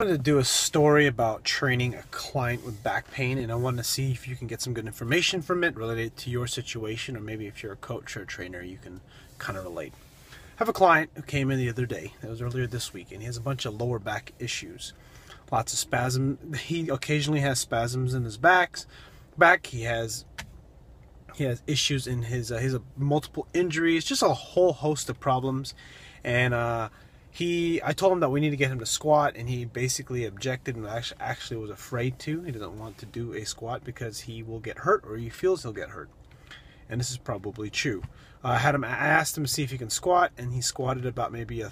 I wanted to do a story about training a client with back pain, and I wanted to see if you can get some good information from it related to your situation, or maybe if you're a coach or a trainer, you can kind of relate. I have a client who came in the other day, that was earlier this week, and he has a bunch of lower back issues. Lots of spasms. He occasionally has spasms in his back. He has issues in his multiple injuries, just a whole host of problems. And I told him that we need to get him to squat, and he basically objected and actually was afraid to. He doesn't want to do a squat because he will get hurt, or he feels he'll get hurt. And this is probably true. I asked him to see if he can squat, and he squatted about maybe I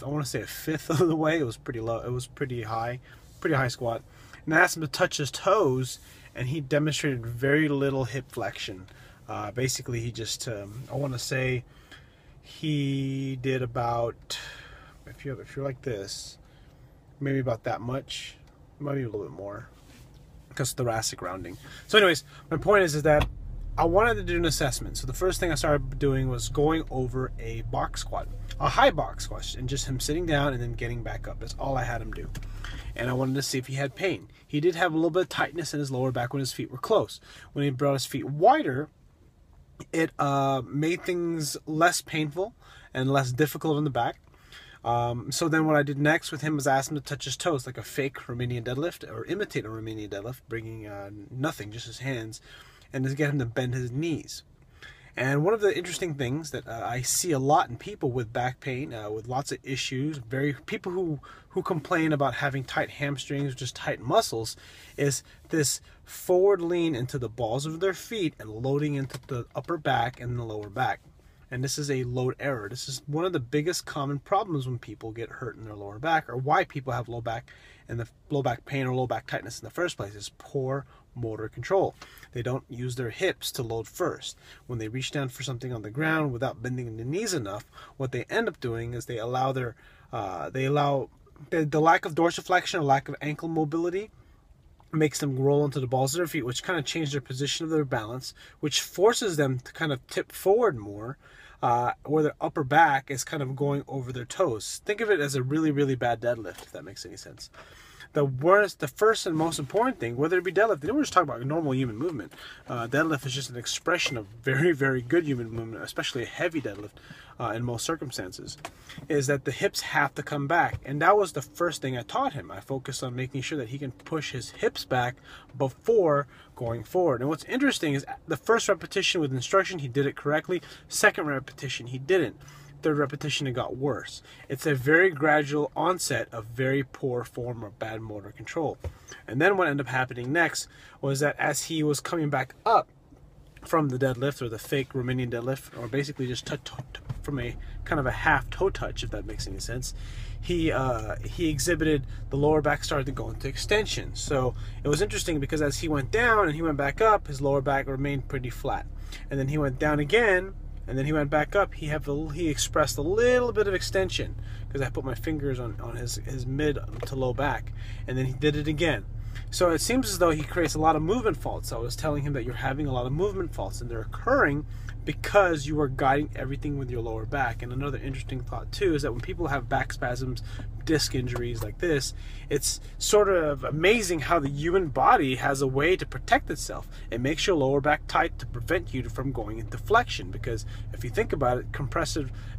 want to say a fifth of the way. It was pretty low. It was pretty high squat. And I asked him to touch his toes, and he demonstrated very little hip flexion. Basically, he just, I want to say, he did about, if you're like this, maybe about that much, maybe a little bit more, because thoracic rounding. So anyways, my point is that I wanted to do an assessment. So the first thing I started doing was going over a box squat, a high box squat, and just him sitting down and then getting back up. That's all I had him do. And I wanted to see if he had pain. He did have a little bit of tightness in his lower back when his feet were close. When he brought his feet wider, it made things less painful and less difficult in the back. So then what I did next with him was ask him to touch his toes, like a fake Romanian deadlift, or imitate a Romanian deadlift, bringing nothing, just his hands, and to get him to bend his knees. And one of the interesting things that I see a lot in people with back pain, with lots of issues, people who complain about having tight hamstrings, just tight muscles, is this forward lean into the balls of their feet and loading into the upper back and the lower back. And this is a load error. This is one of the biggest common problems when people get hurt in their lower back, or why people have low back and the low back pain or low back tightness in the first place, is poor motor control. They don't use their hips to load first. When they reach down for something on the ground without bending the knees enough, what they end up doing is they allow the lack of dorsiflexion or lack of ankle mobility makes them roll into the balls of their feet, which kind of change their position of their balance, which forces them to kind of tip forward more, where their upper back is kind of going over their toes. Think of it as a really, really bad deadlift, if that makes any sense. The first and most important thing, whether it be deadlift, they don't just talk about normal human movement. Deadlift is just an expression of very, very good human movement, especially a heavy deadlift in most circumstances, is that the hips have to come back. And that was the first thing I taught him. I focused on making sure that he can push his hips back before going forward. And what's interesting is the first repetition with instruction, he did it correctly. Second repetition, he didn't. Third repetition, it got worse. It's a very gradual onset of very poor form or bad motor control. And then what ended up happening next was that as he was coming back up from the deadlift, or the fake Romanian deadlift, or basically just from a kind of a half toe touch, if that makes any sense, he exhibited the lower back started to go into extension. So it was interesting because as he went down and he went back up, his lower back remained pretty flat. And then he went down again, and then he went back up. He expressed a little bit of extension because I put my fingers on his mid to low back, and then he did it again. So it seems as though he creates a lot of movement faults. So I was telling him that you're having a lot of movement faults, and they're occurring because you are guiding everything with your lower back. And another interesting thought too is that when people have back spasms, disc injuries like this, it's sort of amazing how the human body has a way to protect itself. It makes your lower back tight to prevent you from going into flexion, because if you think about it,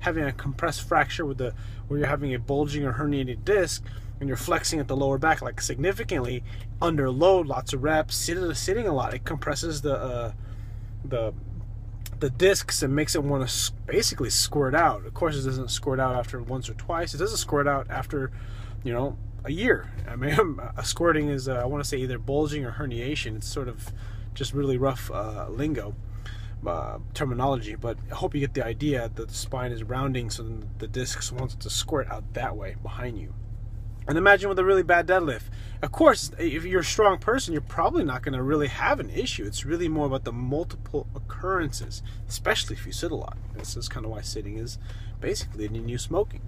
having a compressed fracture where you're having a bulging or herniated disc and you're flexing at the lower back like significantly under load, lots of reps, sitting a lot, it compresses the discs and makes it want to basically squirt out. Of course, it doesn't squirt out after once or twice. It doesn't squirt out after, a year. I mean, a squirting is, I want to say, either bulging or herniation. It's sort of just really rough lingo, terminology, but I hope you get the idea that the spine is rounding, so then the discs wants it to squirt out that way behind you. And imagine with a really bad deadlift. Of course, if you're a strong person, you're probably not going to really have an issue. It's really more about the multiple occurrences, especially if you sit a lot. This is kind of why sitting is basically the new smoking.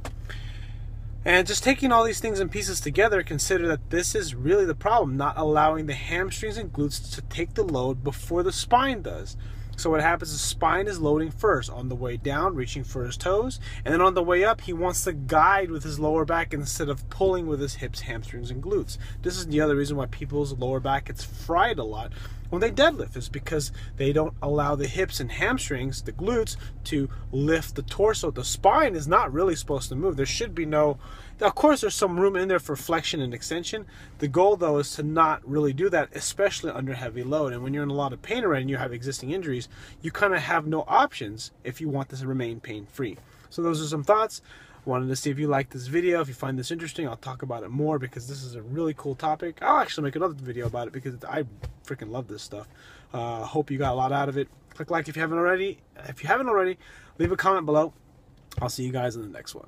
And just taking all these things in pieces together, consider that this is really the problem, not allowing the hamstrings and glutes to take the load before the spine does. So what happens is spine is loading first, on the way down, reaching for his toes, and then on the way up, he wants to guide with his lower back instead of pulling with his hips, hamstrings, and glutes. This is the other reason why people's lower back gets fried a lot when they deadlift, is because they don't allow the hips and hamstrings, the glutes, to lift the torso. The spine is not really supposed to move. There should be no, of course there's some room in there for flexion and extension. The goal though is to not really do that, especially under heavy load. And when you're in a lot of pain already and you have existing injuries, you kind of have no options if you want this to remain pain-free. So those are some thoughts. Wanted to see if you like this video. If you find this interesting, I'll talk about it more because this is a really cool topic. I'll actually make another video about it because I freaking love this stuff. Hope you got a lot out of it. Click like if you haven't already. If you haven't already, leave a comment below. I'll see you guys in the next one.